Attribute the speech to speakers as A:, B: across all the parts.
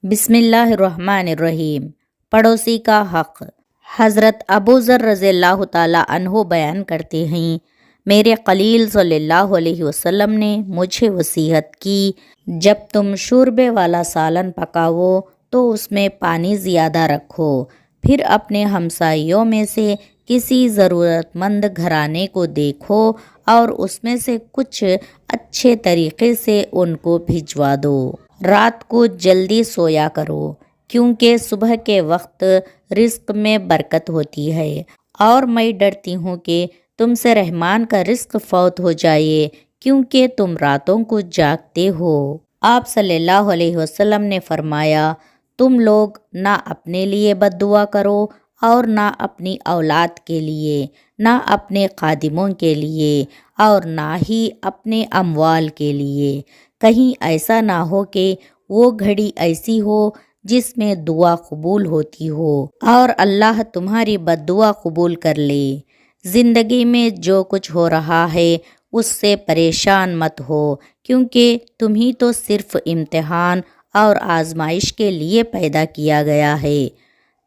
A: بسم اللہ الرحمن الرحیم۔ پڑوسی کا حق۔ حضرت ابو ذر رضی اللہ تعالیٰ عنہ بیان کرتے ہیں، میرے خلیل صلی اللہ علیہ وسلم نے مجھے وصیت کی، جب تم شوربے والا سالن پکاؤ تو اس میں پانی زیادہ رکھو، پھر اپنے ہمسائیوں میں سے کسی ضرورت مند گھرانے کو دیکھو اور اس میں سے کچھ اچھے طریقے سے ان کو بھجوا دو۔ رات کو جلدی سویا کرو، کیونکہ صبح کے وقت رزق میں برکت ہوتی ہے، اور میں ڈرتی ہوں کہ تم سے رحمان کا رزق فوت ہو جائے، کیونکہ تم راتوں کو جاگتے ہو۔ آپ صلی اللہ علیہ وسلم نے فرمایا، تم لوگ نہ اپنے لیے بد دعا کرو اور نہ اپنی اولاد کے لیے، نہ اپنے خادموں کے لیے، اور نہ ہی اپنے اموال کے لیے، کہیں ایسا نہ ہو کہ وہ گھڑی ایسی ہو جس میں دعا قبول ہوتی ہو اور اللہ تمہاری بد دعا قبول کر لے۔ زندگی میں جو کچھ ہو رہا ہے اس سے پریشان مت ہو، کیونکہ تمہیں تو صرف امتحان اور آزمائش کے لیے پیدا کیا گیا ہے،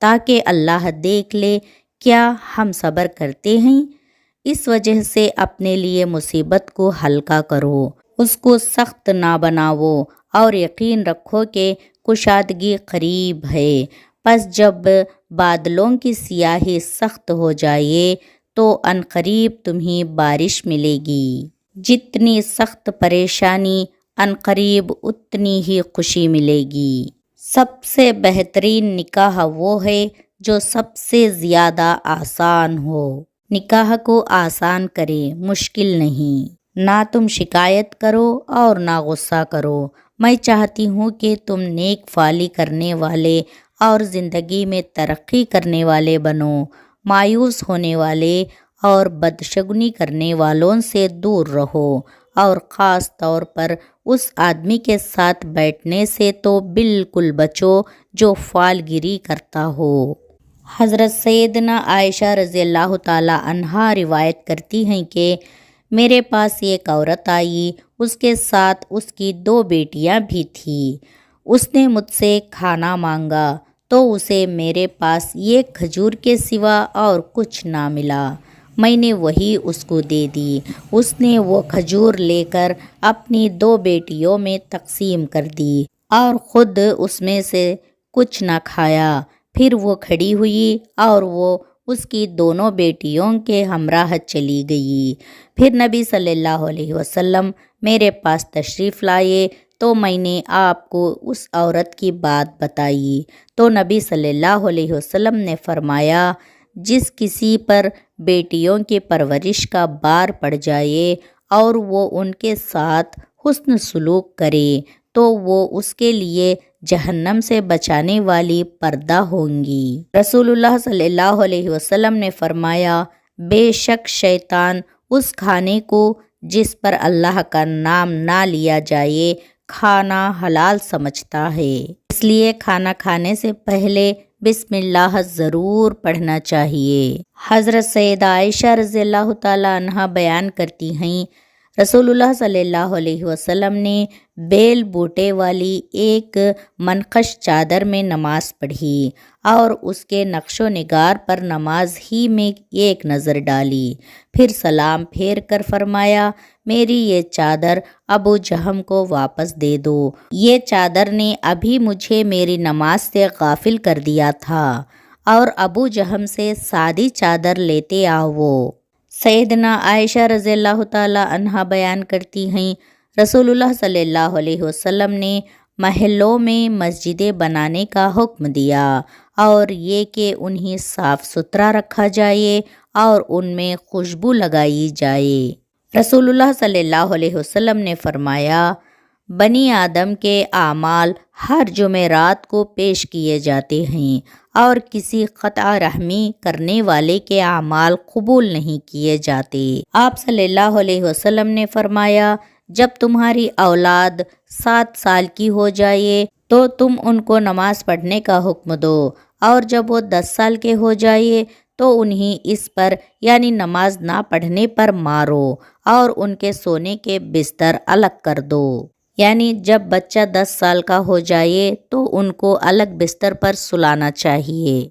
A: تاکہ اللہ دیکھ لے کیا ہم صبر کرتے ہیں۔ اس وجہ سے اپنے لیے مصیبت کو ہلکا کرو، اس کو سخت نہ بناؤ، اور یقین رکھو کہ کشادگی قریب ہے۔ پس جب بادلوں کی سیاہی سخت ہو جائے تو عنقریب تمہیں بارش ملے گی۔ جتنی سخت پریشانی عنقریب اتنی ہی خوشی ملے گی۔ سب سے بہترین نکاح وہ ہے جو سب سے زیادہ آسان ہو۔ نکاح کو آسان کرے، مشکل نہیں۔ نہ تم شکایت کرو اور نہ غصہ کرو۔ میں چاہتی ہوں کہ تم نیک فعلی کرنے والے اور زندگی میں ترقی کرنے والے بنو، مایوس ہونے والے اور بدشگونی کرنے والوں سے دور رہو، اور خاص طور پر اس آدمی کے ساتھ بیٹھنے سے تو بالکل بچو جو فال گیری کرتا ہو۔ حضرت سیدنا عائشہ رضی اللہ تعالیٰ عنہا روایت کرتی ہیں کہ میرے پاس ایک عورت آئی، اس کے ساتھ اس کی 2 بیٹیاں بھی تھیں۔ اس نے مجھ سے کھانا مانگا تو اسے میرے پاس ایک کھجور کے سوا اور کچھ نہ ملا۔ میں نے وہی اس کو دے دی۔ اس نے وہ کھجور لے کر اپنی 2 بیٹیوں میں تقسیم کر دی اور خود اس میں سے کچھ نہ کھایا۔ پھر وہ کھڑی ہوئی اور وہ اس کی دونوں بیٹیوں کے ہمراہ چلی گئی۔ پھر نبی صلی اللہ علیہ وسلم میرے پاس تشریف لائے تو میں نے آپ کو اس عورت کی بات بتائی، تو نبی صلی اللہ علیہ وسلم نے فرمایا، جس کسی پر بیٹیوں کی پرورش کا بار پڑ جائے اور وہ ان کے ساتھ حسن سلوک کرے تو وہ اس کے لیے جہنم سے بچانے والی پردہ ہوں گی۔ رسول اللہ صلی اللہ علیہ وسلم نے فرمایا، بے شک شیطان اس کھانے کو جس پر اللہ کا نام نہ لیا جائے کھانا حلال سمجھتا ہے، اس لیے کھانا کھانے سے پہلے بسم اللہ ضرور پڑھنا چاہیے۔ حضرت سیدہ عائشہ رضی اللہ تعالیٰ عنہا بیان کرتی ہیں، رسول اللہ صلی اللہ علیہ وسلم نے بیل بوٹے والی ایک منقش چادر میں نماز پڑھی اور اس کے نقش و نگار پر نماز ہی میں ایک نظر ڈالی، پھر سلام پھیر کر فرمایا، میری یہ چادر ابو جہم کو واپس دے دو، یہ چادر نے ابھی مجھے میری نماز سے غافل کر دیا تھا، اور ابو جہم سے سادی چادر لیتے آؤ۔ سیدنا عائشہ رضی اللہ تعالیٰ عنہا بیان کرتی ہیں، رسول اللہ صلی اللہ علیہ وسلم نے محلوں میں مسجدیں بنانے کا حکم دیا، اور یہ کہ انہیں صاف ستھرا رکھا جائے اور ان میں خوشبو لگائی جائے۔ رسول اللہ صلی اللہ علیہ وسلم نے فرمایا، بنی آدم کے اعمال ہر جمعرات کو پیش کیے جاتے ہیں، اور کسی قطع رحمی کرنے والے کے اعمال قبول نہیں کیے جاتے۔ آپ صلی اللہ علیہ وسلم نے فرمایا، جب تمہاری اولاد 7 سال کی ہو جائے تو تم ان کو نماز پڑھنے کا حکم دو، اور جب وہ 10 سال کے ہو جائے تو انہیں اس پر یعنی نماز نہ پڑھنے پر مارو اور ان کے سونے کے بستر الگ کر دو۔ یعنی جب بچہ 10 سال کا ہو جائے تو ان کو الگ بستر پر سلانا چاہیے۔